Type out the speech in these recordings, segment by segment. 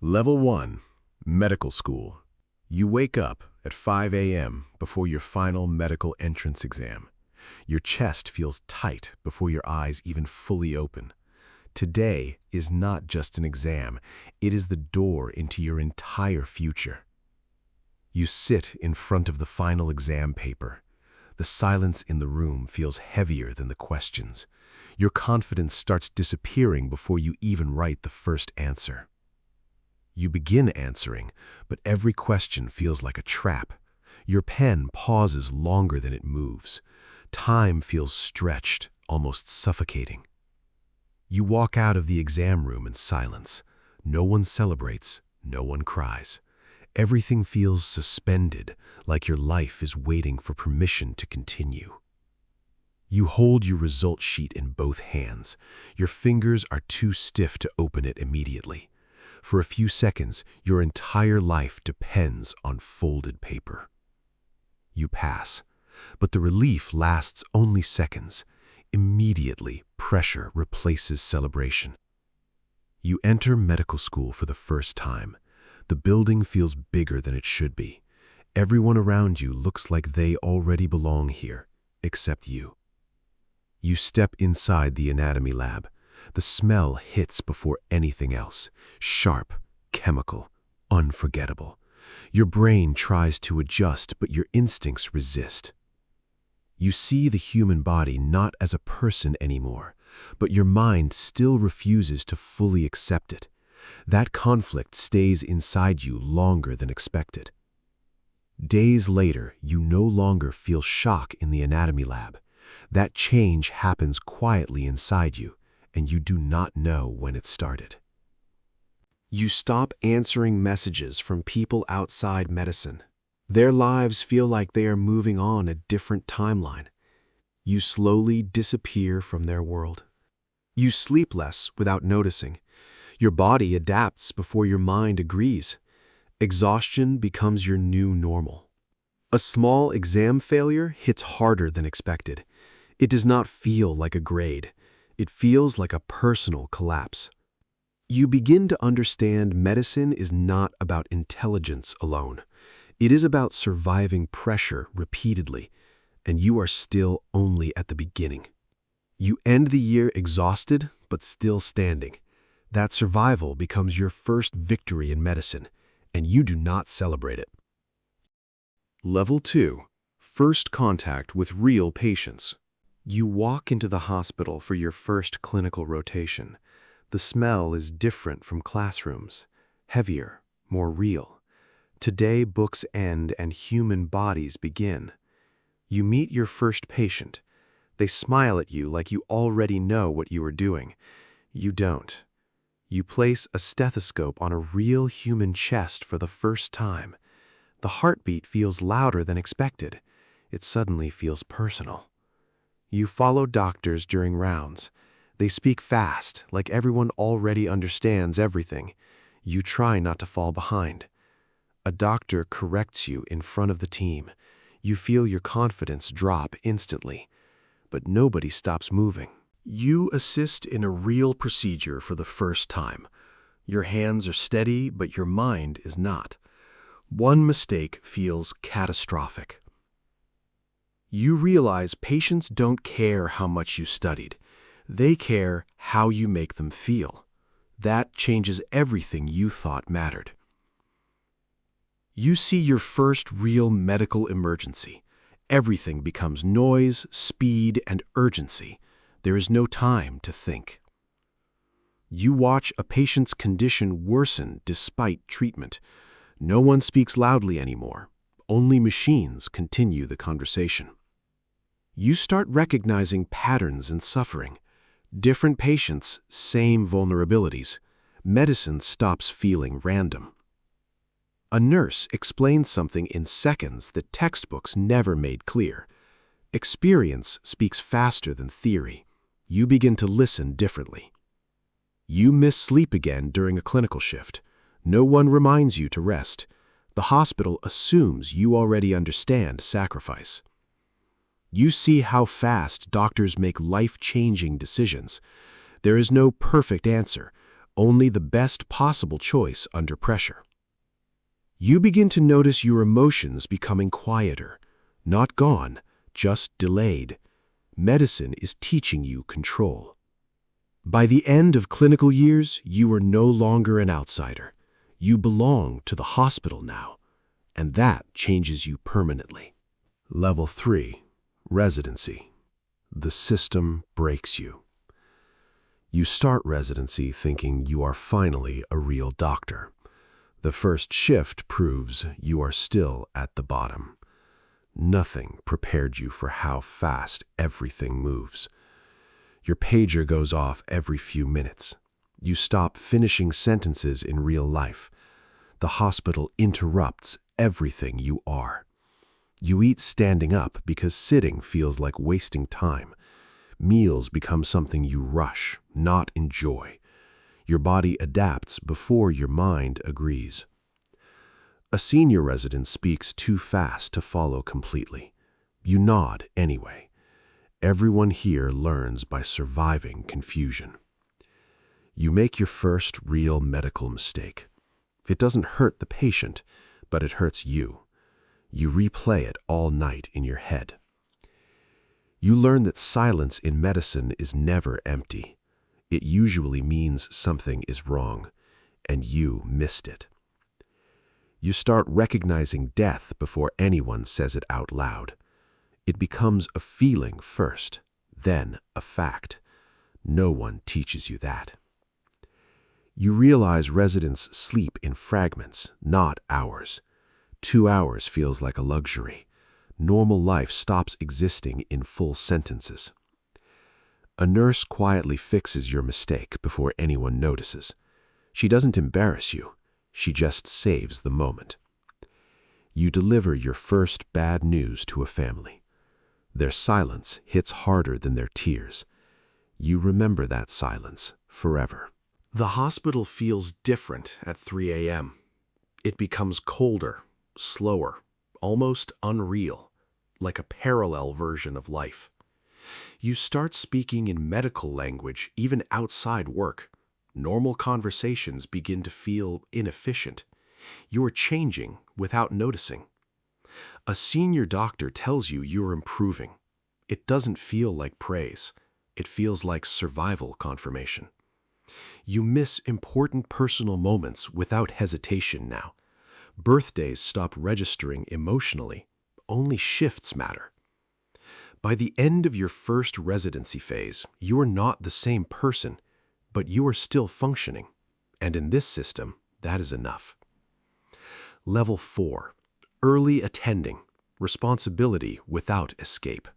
Level 1, Medical School. You wake up at 5 a.m. before your final medical entrance exam. Your chest feels tight before your eyes even fully open. Today is not just an exam, it is the door into your entire future. You sit in front of the final exam paper. The silence in the room feels heavier than the questions. Your confidence starts disappearing before you even write the first answer. You begin answering, but every question feels like a trap. Your pen pauses longer than it moves. Time feels stretched, almost suffocating. You walk out of the exam room in silence. No one celebrates, no one cries. Everything feels suspended, like your life is waiting for permission to continue. You hold your result sheet in both hands. Your fingers are too stiff to open it immediately. For a few seconds, your entire life depends on folded paper. You pass, but the relief lasts only seconds. Immediately, pressure replaces celebration. You enter medical school for the first time. The building feels bigger than it should be. Everyone around you looks like they already belong here, except you. You step inside the anatomy lab. The smell hits before anything else. Sharp, chemical, unforgettable. Your brain tries to adjust, but your instincts resist. You see the human body not as a person anymore, but your mind still refuses to fully accept it. That conflict stays inside you longer than expected. Days later, you no longer feel shock in the anatomy lab. That change happens quietly inside you, and you do not know when it started. You stop answering messages from people outside medicine. Their lives feel like they are moving on a different timeline. You slowly disappear from their world. You sleep less without noticing. Your body adapts before your mind agrees. Exhaustion becomes your new normal. A small exam failure hits harder than expected. It does not feel like a grade. It feels like a personal collapse. You begin to understand medicine is not about intelligence alone. It is about surviving pressure repeatedly, and you are still only at the beginning. You end the year exhausted, but still standing. That survival becomes your first victory in medicine, and you do not celebrate it. Level 2, First Contact with Real Patients. You walk into the hospital for your first clinical rotation. The smell is different from classrooms, heavier, more real. Today, books end and human bodies begin. You meet your first patient. They smile at you like you already know what you are doing. You don't. You place a stethoscope on a real human chest for the first time. The heartbeat feels louder than expected. It suddenly feels personal. You follow doctors during rounds. They speak fast, like everyone already understands everything. You try not to fall behind. A doctor corrects you in front of the team. You feel your confidence drop instantly, but nobody stops moving. You assist in a real procedure for the first time. Your hands are steady, but your mind is not. One mistake feels catastrophic. You realize patients don't care how much you studied. They care how you make them feel. That changes everything you thought mattered. You see your first real medical emergency. Everything becomes noise, speed, and urgency. There is no time to think. You watch a patient's condition worsen despite treatment. No one speaks loudly anymore. Only machines continue the conversation. You start recognizing patterns in suffering. Different patients, same vulnerabilities. Medicine stops feeling random. A nurse explains something in seconds that textbooks never made clear. Experience speaks faster than theory. You begin to listen differently. You miss sleep again during a clinical shift. No one reminds you to rest. The hospital assumes you already understand sacrifice. You see how fast doctors make life-changing decisions. There is no perfect answer, only the best possible choice under pressure. You begin to notice your emotions becoming quieter, not gone, just delayed. Medicine is teaching you control. By the end of clinical years, you are no longer an outsider. You belong to the hospital now, and that changes you permanently. Level 3, Residency. The system breaks you. You start residency thinking you are finally a real doctor. The first shift proves you are still at the bottom. Nothing prepared you for how fast everything moves. Your pager goes off every few minutes. You stop finishing sentences in real life. The hospital interrupts everything you are. You eat standing up because sitting feels like wasting time. Meals become something you rush, not enjoy. Your body adapts before your mind agrees. A senior resident speaks too fast to follow completely. You nod anyway. Everyone here learns by surviving confusion. You make your first real medical mistake. It doesn't hurt the patient, but it hurts you. You replay it all night in your head. You learn that silence in medicine is never empty. It usually means something is wrong, and you missed it. You start recognizing death before anyone says it out loud. It becomes a feeling first, then a fact. No one teaches you that. You realize residents sleep in fragments, not hours. 2 hours feels like a luxury. Normal life stops existing in full sentences. A nurse quietly fixes your mistake before anyone notices. She doesn't embarrass you. She just saves the moment. You deliver your first bad news to a family. Their silence hits harder than their tears. You remember that silence forever. The hospital feels different at 3 a.m. It becomes colder, slower, almost unreal, like a parallel version of life. You start speaking in medical language even outside work. Normal conversations begin to feel inefficient. You are changing without noticing. A senior doctor tells you you're improving. It doesn't feel like praise. It feels like survival confirmation. You miss important personal moments without hesitation now. Birthdays stop registering emotionally. Only shifts matter. By the end of your first residency phase, you are not the same person, but you are still functioning. And in this system, that is enough. Level 4. Early attending. Responsibility without escape.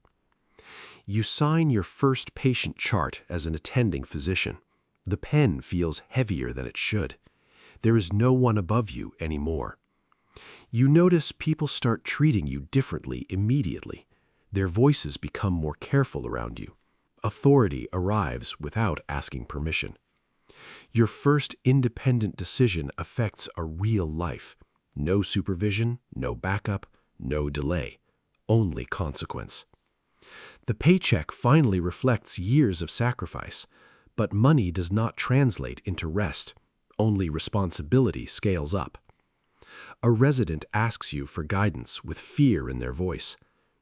You sign your first patient chart as an attending physician. The pen feels heavier than it should. There is no one above you anymore. You notice people start treating you differently immediately. Their voices become more careful around you. Authority arrives without asking permission. Your first independent decision affects a real life. No supervision, no backup, no delay. Only consequence. The paycheck finally reflects years of sacrifice, but money does not translate into rest. Only responsibility scales up. A resident asks you for guidance with fear in their voice.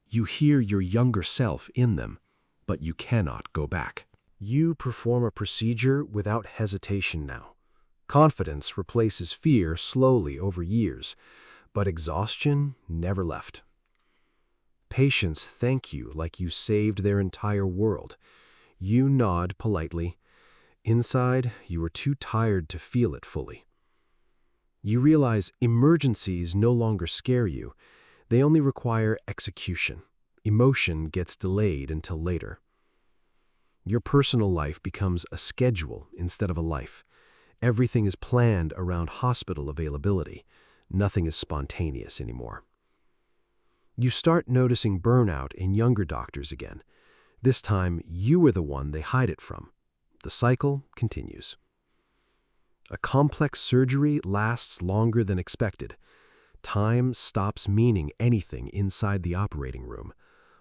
You hear your younger self in them, but you cannot go back. You perform a procedure without hesitation now. Confidence replaces fear slowly over years, but exhaustion never left. Patients thank you like you saved their entire world. You nod politely. Inside, you are too tired to feel it fully. You realize emergencies no longer scare you. They only require execution. Emotion gets delayed until later. Your personal life becomes a schedule instead of a life. Everything is planned around hospital availability. Nothing is spontaneous anymore. You start noticing burnout in younger doctors again. This time, you are the one they hide it from. The cycle continues. A complex surgery lasts longer than expected. Time stops meaning anything inside the operating room.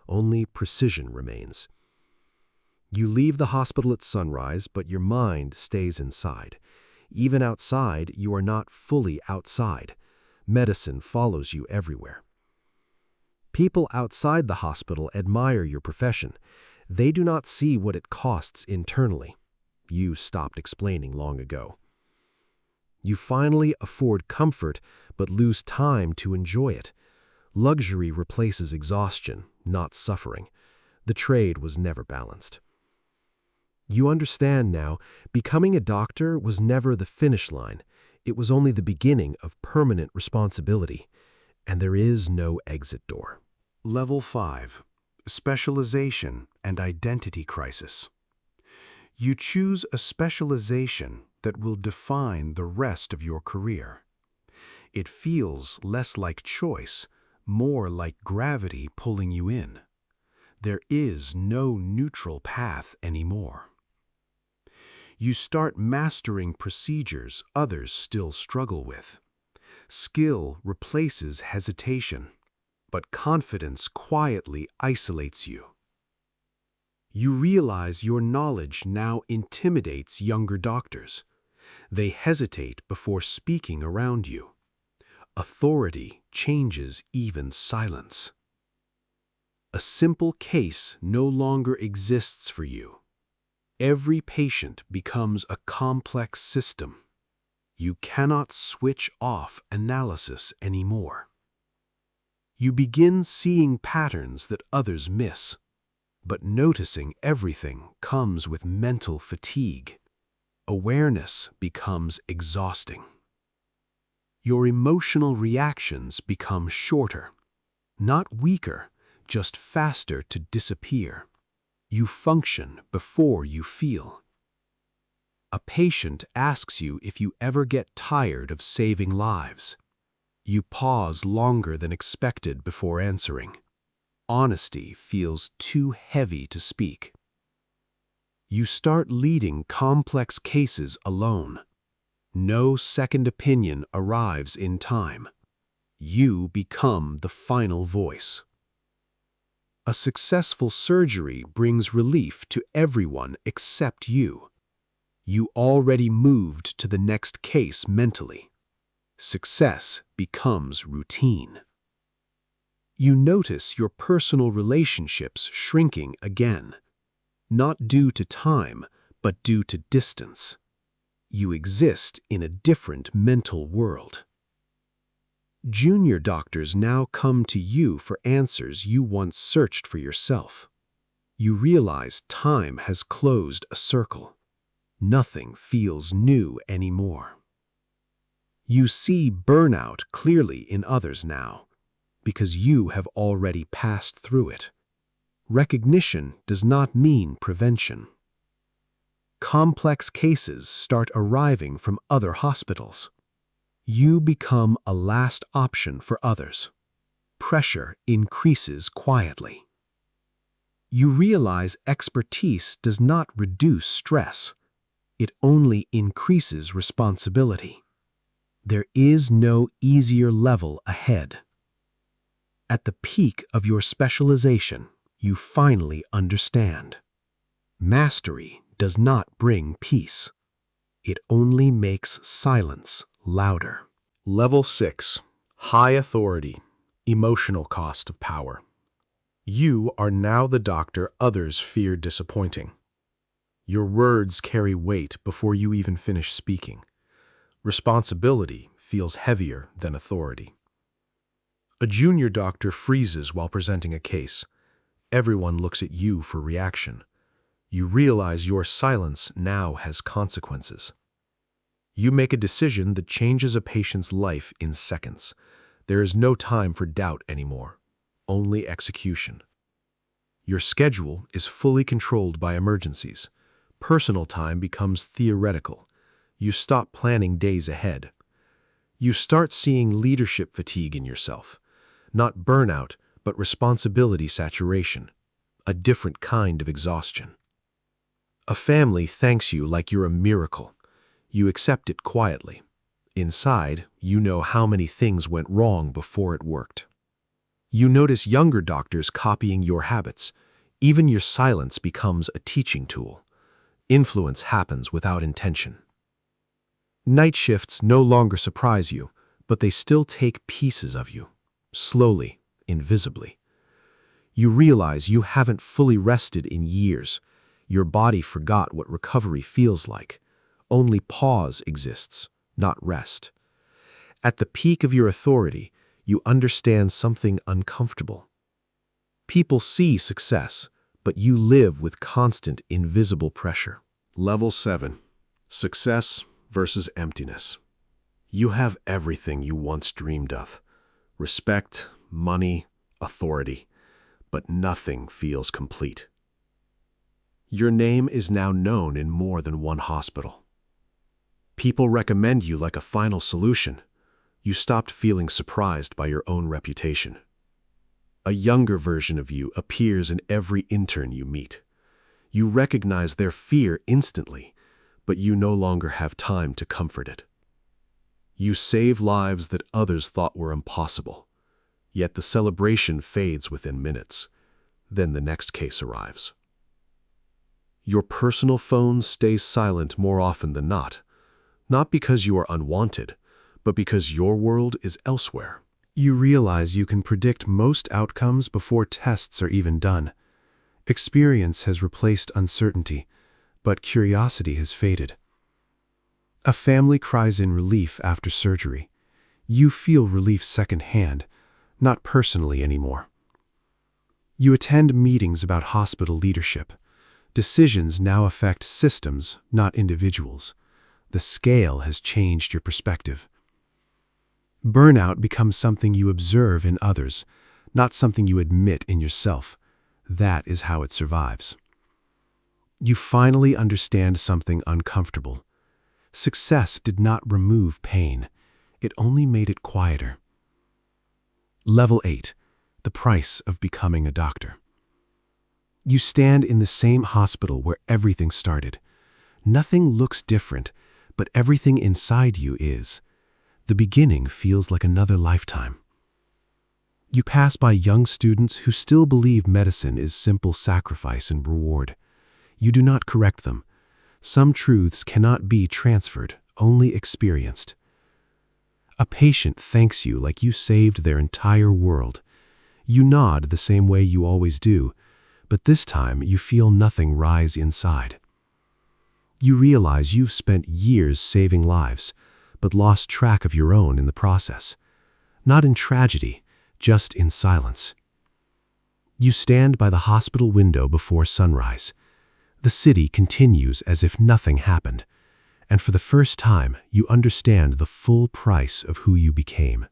Only precision remains. You leave the hospital at sunrise, but your mind stays inside. Even outside, you are not fully outside. Medicine follows you everywhere. People outside the hospital admire your profession. They do not see what it costs internally. You stopped explaining long ago. You finally afford comfort, but lose time to enjoy it. Luxury replaces exhaustion, not suffering. The trade was never balanced. You understand now, becoming a doctor was never the finish line. It was only the beginning of permanent responsibility, and there is no exit door. Level 5. Specialization and Identity Crisis. You choose a specialization that will define the rest of your career. It feels less like choice, more like gravity pulling you in. There is no neutral path anymore. You start mastering procedures others still struggle with. Skill replaces hesitation, but confidence quietly isolates you. You realize your knowledge now intimidates younger doctors. They hesitate before speaking around you. Authority changes even silence. A simple case no longer exists for you. Every patient becomes a complex system. You cannot switch off analysis anymore. You begin seeing patterns that others miss, but noticing everything comes with mental fatigue. Awareness becomes exhausting. Your emotional reactions become shorter, not weaker, just faster to disappear. You function before you feel. A patient asks you if you ever get tired of saving lives. You pause longer than expected before answering. Honesty feels too heavy to speak. You start leading complex cases alone. No second opinion arrives in time. You become the final voice. A successful surgery brings relief to everyone except you. You already moved to the next case mentally. Success becomes routine. You notice your personal relationships shrinking again, not due to time, but due to distance. You exist in a different mental world. Junior doctors now come to you for answers you once searched for yourself. You realize time has closed a circle. Nothing feels new anymore. You see burnout clearly in others now, because you have already passed through it. Recognition does not mean prevention. Complex cases start arriving from other hospitals. You become a last option for others. Pressure increases quietly. You realize expertise does not reduce stress. It only increases responsibility. There is no easier level ahead. At the peak of your specialization, you finally understand. Mastery does not bring peace. It only makes silence louder. Level 6. High authority. Emotional cost of power. You are now the doctor others fear disappointing. Your words carry weight before you even finish speaking. Responsibility feels heavier than authority. A junior doctor freezes while presenting a case. Everyone looks at you for reaction. You realize your silence now has consequences. You make a decision that changes a patient's life in seconds. There is no time for doubt anymore, only execution. Your schedule is fully controlled by emergencies. Personal time becomes theoretical. You stop planning days ahead. You start seeing leadership fatigue in yourself. Not burnout, but responsibility saturation. A different kind of exhaustion. A family thanks you like you're a miracle. You accept it quietly. Inside, you know how many things went wrong before it worked. You notice younger doctors copying your habits. Even your silence becomes a teaching tool. Influence happens without intention. Night shifts no longer surprise you, but they still take pieces of you, slowly, invisibly. You realize you haven't fully rested in years. Your body forgot what recovery feels like. Only pause exists, not rest. At the peak of your authority, you understand something uncomfortable. People see success, but you live with constant, invisible pressure. Level 7. Success versus emptiness. You have everything you once dreamed of. Respect, money, authority. But nothing feels complete. Your name is now known in more than one hospital. People recommend you like a final solution. You stopped feeling surprised by your own reputation. A younger version of you appears in every intern you meet. You recognize their fear instantly, but you no longer have time to comfort it. You save lives that others thought were impossible, yet the celebration fades within minutes. Then the next case arrives. Your personal phone stays silent more often than not because you are unwanted, but because your world is elsewhere. You realize you can predict most outcomes before tests are even done. Experience has replaced uncertainty, but curiosity has faded. A family cries in relief after surgery. You feel relief secondhand, not personally anymore. You attend meetings about hospital leadership. Decisions now affect systems, not individuals. The scale has changed your perspective. Burnout becomes something you observe in others, not something you admit in yourself. That is how it survives. You finally understand something uncomfortable. Success did not remove pain. It only made it quieter. Level 8. The price of becoming a doctor. You stand in the same hospital where everything started. Nothing looks different, but everything inside you is. The beginning feels like another lifetime. You pass by young students who still believe medicine is simple sacrifice and reward. You do not correct them. Some truths cannot be transferred, only experienced. A patient thanks you like you saved their entire world. You nod the same way you always do, but this time you feel nothing rise inside. You realize you've spent years saving lives, but lost track of your own in the process. Not in tragedy, just in silence. You stand by the hospital window before sunrise. The city continues as if nothing happened, and for the first time you understand the full price of who you became.